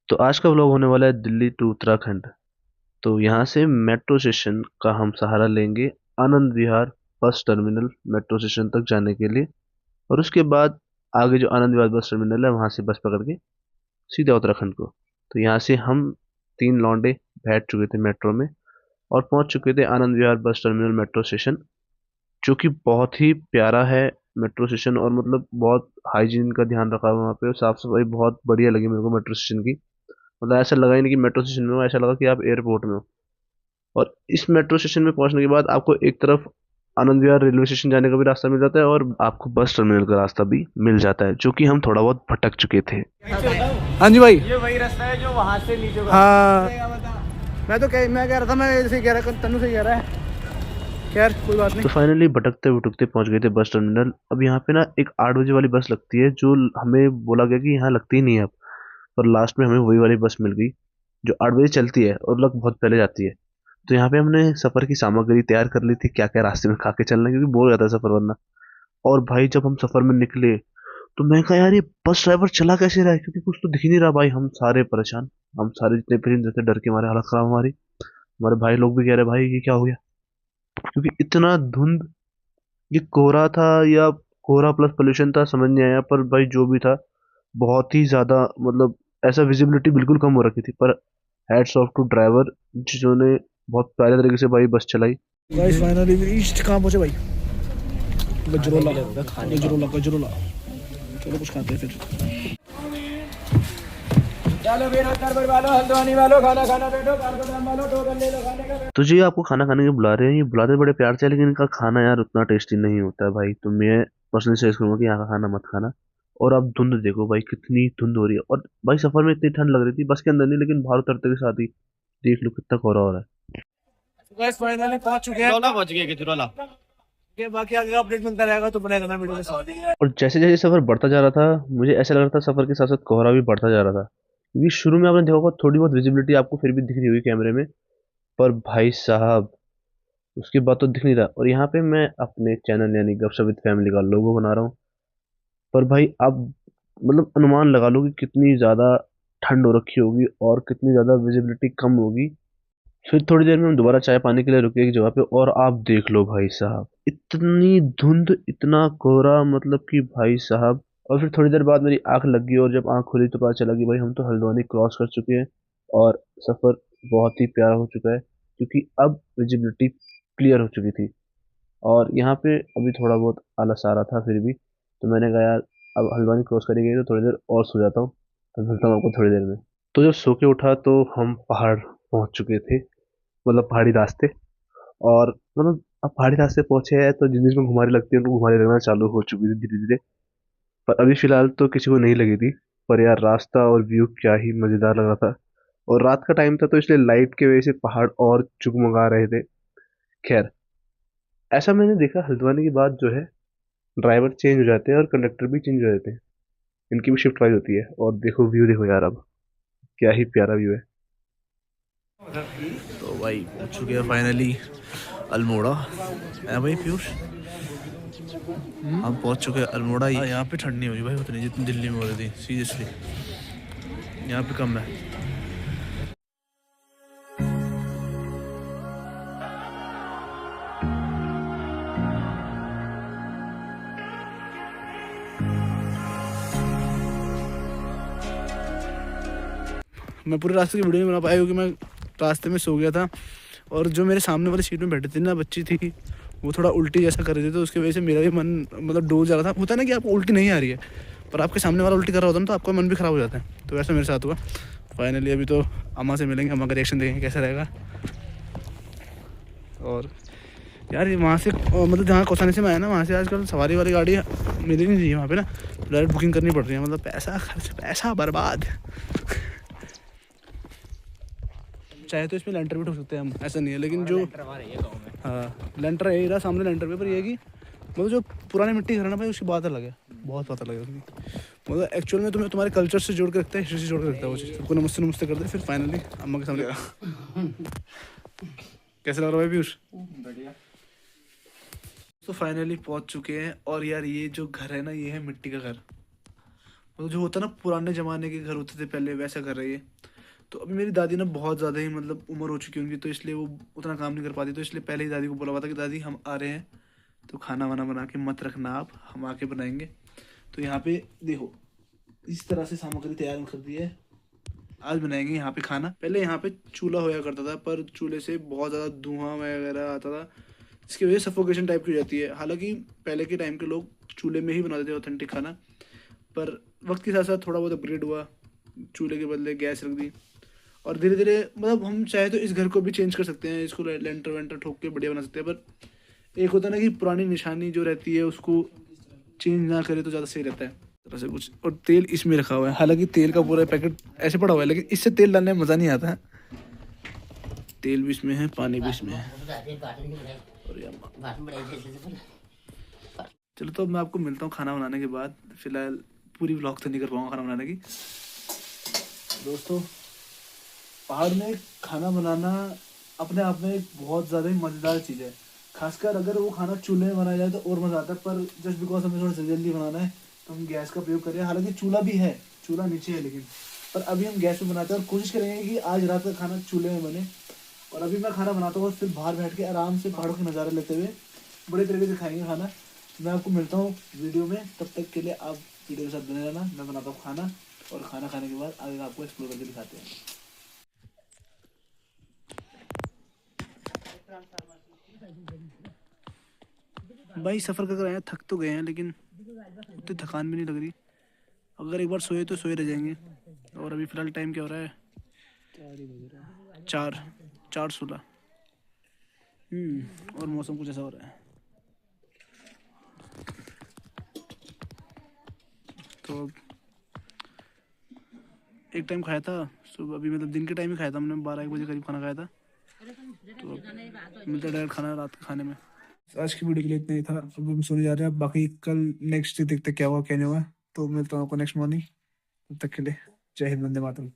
तो आज का व्लॉग होने वाला है दिल्ली टू उत्तराखंड। तो यहाँ से मेट्रो स्टेशन का हम सहारा लेंगे Anand Vihar bus terminal metro station तक जाने के लिए। और उसके बाद आगे जो आनंद विहार बस टर्मिनल है वहाँ से बस पकड़ के सीधा उत्तराखंड को। तो यहाँ से हम तीन लौंडे बैठ चुके थे मेट्रो में और पहुंच चुके थे Anand Vihar bus terminal metro station, जो कि बहुत ही प्यारा है मेट्रो स्टेशन। और मतलब बहुत हाइजीन का ध्यान रखा हुआ है वहाँ पे, और साफ सफाई बहुत बढ़िया लगी मेरे को मेट्रो स्टेशन की। मतलब ऐसा लगा ही नहीं कि मेट्रो स्टेशन में हो, ऐसा लगा कि आप एयरपोर्ट में हो। और इस मेट्रो स्टेशन में पहुंचने के बाद आपको एक तरफ आनंद विहार रेलवे स्टेशन जाने का भी रास्ता मिल जाता है और आपको बस टर्मिनल का रास्ता भी मिल जाता है, जो कि हम थोड़ा बहुत भटक चुके थे। हाँ जी भाई। ये वही रास्ता है जो वहां से नीचे को हाँ, बता। मैं कह रहा था, मैं ऐसे ही कह रहा तन्नू से कह रहा है। खैर कोई बात तो नहीं। फाइनली भटकते भटकते पहुंच गए थे बस टर्मिनल। अब यहाँ पे ना एक 8 बजे वाली बस लगती है, जो हमें बोला गया कि यहाँ लगती ही नहीं है अब। पर लास्ट में हमें वही वाली बस मिल गई जो 8 बजे चलती है और लोग बहुत पहले जाती है। तो यहाँ पे हमने सफर की सामग्री तैयार कर ली थी, क्या क्या रास्ते में खा के चलना है, क्योंकि बोर हो जाता है सफर वरना। और भाई जब हम सफर में निकले तो मैं कहा यार ये बस ड्राइवर चला कैसे रहा है, क्योंकि कुछ तो दिख ही नहीं रहा। भाई हम सारे परेशान, हम सारे जितने पेरेंट्स थे डर के मारे हालत खराब हमारी। हमारे भाई लोग भी कह रहे भाई ये क्या हो गया, क्योंकि इतना धुंध, ये कोहरा था या कोहरा प्लस पोल्यूशन था समझ नहीं आया। पर भाई जो भी था बहुत ही ज्यादा, मतलब ऐसा विजिबिलिटी बिल्कुल कम हो रखी थी। पर हैट्स ऑफ टू ड्राइवर जिन्होंने बहुत प्यारे तरीके से भाई बस चलाई। Guys finally reached. कहाँ पहुंचे भाई? गजरोला। गजरोला गजरोला। चलो कुछ खाते हैं फिर। चलो वीरभद्र वालों हल्द्वानी वालों खाना खाना बैठो, कारकोटम वालों टोकन ले लो खाने का। तो जी आपको खाना खाने के बुला रहे हैं, ये बुलाते बड़े प्यार से हैं, लेकिन इनका खाना यार उतना टेस्टी नहीं होता है भाई। तो मैं पर्सनली सजेस्ट करूंगा कि यहाँ का खाना मत खाना। और आप धुंध देखो भाई, कितनी धुंध हो रही है। और भाई सफर में इतनी ठंड लग रही थी बस के अंदर नहीं, लेकिन बाहर उतरते के साथ ही देख लो कितना कोहरा हो रहा है। गाइस फाइनली पहुंच चुके हैं। गजरोला पहुंच गए, गजरोला। ये बाकी आगे का अपडेट मिलता रहेगा तो बने रहना वीडियो के साथ। और जैसे जैसे सफर बढ़ता जा रहा था मुझे ऐसा लग रहा था सफर के साथ साथ कोहरा भी बढ़ता जा रहा था, क्योंकि शुरू में आपने देखा होगा थोड़ी बहुत विजिबिलिटी आपको फिर भी दिख रही होगी कैमरे में। पर भाई साहब उसके बाद तो दिख नहीं रहा। और यहाँ पे मैं अपने चैनल यानी गपशप विद फैमिली का लोगो बना रहा हूँ। पर भाई आप मतलब अनुमान लगा लो कि कितनी ज़्यादा ठंड हो रखी होगी और कितनी ज़्यादा विजिबिलिटी कम होगी। फिर थोड़ी देर में हम दोबारा चाय पानी के लिए रुके एक जगह पे, और आप देख लो भाई साहब इतनी धुंध इतना कोहरा, मतलब कि भाई साहब। और फिर थोड़ी देर बाद मेरी आंख लग गई, और जब आंख खुली तो पता चला कि भाई हम तो हल्द्वानी क्रॉस कर चुके हैं और सफ़र बहुत ही प्यारा हो चुका है, क्योंकि अब विजिबिलिटी क्लियर हो चुकी थी। और यहाँ पे अभी थोड़ा बहुत आलस आ रहा था फिर भी, तो मैंने कहा यार अब हल्द्वानी क्रॉस करेंगे तो थोड़ी देर और सो जाता हूँ, तो मिलता हूँ आपको थोड़ी देर में। तो जब सो के उठा तो हम पहाड़ पहुंच चुके थे, मतलब पहाड़ी रास्ते। और मतलब अब पहाड़ी रास्ते पहुंचे हैं तो जिन जिनको घुमारी लगती है उनको घुमारी लगना चालू हो चुकी थी धीरे धीरे। पर अभी फिलहाल तो किसी को नहीं लगी थी। पर यार रास्ता और व्यू क्या ही मजेदार लग रहा था। और रात का टाइम था तो इसलिए लाइट के वजह से पहाड़ और चुगमगा रहे थे। खैर ऐसा मैंने देखा हल्द्वानी के बाद जो है ड्राइवर चेंज हो जाते हैं और कंडक्टर भी चेंज हो जाते हैं, इनकी भी शिफ्ट वाइज होती है। और देखो व्यू देखो यार, अब क्या ही प्यारा व्यू है। तो भाई पहुंच चुके हैं फाइनली अल्मोड़ा। है भाई पीयूष? हम पहुंच चुके हैं अल्मोड़ा। यहाँ पे ठंड नहीं हो रही भाई उतनी जितनी दिल्ली में हो रही थी, सीरियसली यहाँ पे कम है। मैं पूरे रास्ते की वीडियो नहीं बना पाया क्योंकि मैं रास्ते में सो गया था। और जो मेरे सामने वाली सीट में बैठी थी ना बच्ची थी, वो थोड़ा उल्टी जैसा कर रही थी, तो उसकी वजह से मेरा भी मन मतलब डोल जा रहा था। होता है ना कि आपको उल्टी नहीं आ रही है पर आपके सामने वाला उल्टी कर रहा होता है ना, तो आपका मन भी ख़राब हो जाता है। तो वैसा मेरे साथ हुआ। फाइनली अभी तो अम्मा से मिलेंगे, अम्मा का रिएक्शन देखेंगे कैसा रहेगा। और यार ये वहाँ से मतलब जहाँ कौसानी से मैं आया ना, वहाँ से आजकल सवारी वाली गाड़ी मिल नहीं रही है वहाँ पे ना, डायरेक्ट बुकिंग करनी पड़ रही है। मतलब पैसा खर्च, पैसा बर्बाद। चाहे तो इसमें लेंटर भी ठोक सकते हैं हम, ऐसा नहीं है। लेकिन जो हाँ लेंटर है रहा सामने लेंटर पे, पर ये है कि मतलब जो पुरानी मिट्टी घर है ना भाई, उसकी बात अलग है, बहुत बात अलग है उसकी। मतलब एक्चुअल में तुम्हें तुम्हारे कल्चर से जोड़ के रखता है, हिस्ट्री से जोड़ के रखता है वो चीज़। सबको नमस्ते नमस्ते करते हैं, फिर फाइनली अम्मा के सामने कैसे लग रहा है पीयूष? बढ़िया। तो फाइनली पहुंच चुके हैं। और यार ये जो घर है ना, ये है मिट्टी का घर। मतलब जो होता है ना पुराने ज़माने के घर होते थे पहले, वैसा कर रही है। तो अभी मेरी दादी ना बहुत ज़्यादा ही मतलब उम्र हो चुकी है उनकी, तो इसलिए वो उतना काम नहीं कर पाती, तो इसलिए पहले ही दादी को बोला हुआ था कि दादी हम आ रहे हैं, तो खाना वाना बना के मत रखना आप, हम आके बनाएंगे। तो यहाँ पे देखो इस तरह से सामग्री तैयार कर दी है, आज बनाएंगे यहाँ पे खाना। पहले यहाँ पे चूल्हा होया करता था, पर चूल्हे से बहुत ज़्यादा धुआं वगैरह आता था, इसकी वजह से सफोकेशन टाइप की हो जाती है। हालांकि पहले के टाइम के लोग चूल्हे में ही बनाते थे ऑथेंटिक खाना, पर वक्त के साथ साथ थोड़ा बहुत अपग्रेड हुआ, चूल्हे के बदले गैस रख दी, और धीरे धीरे मतलब हम चाहे तो इस घर को भी चेंज कर सकते हैं, इसको लेंटर वेंटर ठोक के बढ़िया बना सकते हैं। पर एक होता है ना कि पुरानी निशानी जो रहती है उसको चेंज ना करे तो ज़्यादा सही रहता है, तरह से कुछ। और तेल इसमें रखा हुआ है, हालांकि तेल का पूरा पैकेट ऐसे पड़ा हुआ है, लेकिन इससे तेल डालने में मज़ा नहीं आता है। तेल भी इसमें है, पानी भी इसमें है। और ये चलो, तो अब मैं आपको मिलता हूँ खाना बनाने के बाद। फिलहाल पूरी व्लॉग तो नहीं कर पाऊंगा खाना बनाने की। दोस्तों, पहाड़ में खाना बनाना अपने आप में एक बहुत ज़्यादा ही मज़ेदार चीज़ है, खासकर अगर वो खाना चूल्हे में बनाया जाए तो और मज़ा आता है। पर जस्ट बिकॉज हमें थोड़ा जल्दी बनाना है तो हम गैस का प्रयोग करें। हालांकि चूल्हा भी है, चूल्हा नीचे है, लेकिन पर अभी हम गैस में बनाते हैं और कोशिश करेंगे कि आज रात का खाना चूल्हे में बने। और अभी मैं खाना बनाता हूँ और फिर बाहर बैठ के आराम से पहाड़ों के नज़ारे लेते हुए बड़े तरीके से खाएंगे खाना। मैं आपको मिलता हूँ वीडियो में, तब तक के लिए आप वीडियो के साथ बने रहना। मैं बनाता हूँ खाना, और खाना खाने के बाद आगे आपको एक्सप्लोर करके दिखाते हैं। भाई सफ़र कर आए हैं, थक तो गए हैं, लेकिन उतनी थकान भी नहीं लग रही। अगर एक बार सोए तो सोए रह जाएंगे। और अभी फ़िलहाल टाइम क्या हो रहा है? 4:16। और मौसम कुछ ऐसा हो रहा है। तो एक टाइम खाया था सुबह, अभी मतलब दिन के टाइम ही खाया था, हमने 12-1 बजे करीब खाना खाया था। तो मिलता डायरेक्ट खाना रात के खाने में। आज की वीडियो के लिए इतना ही था, अब हम सोने जा रहे हैं। बाकी कल नेक्स्ट देखते क्या हुआ क्या नहीं हुआ। तो मिलता हूँ आपको नेक्स्ट मॉर्निंग, तब तक के लिए जय हिंद, वंदे मातरम।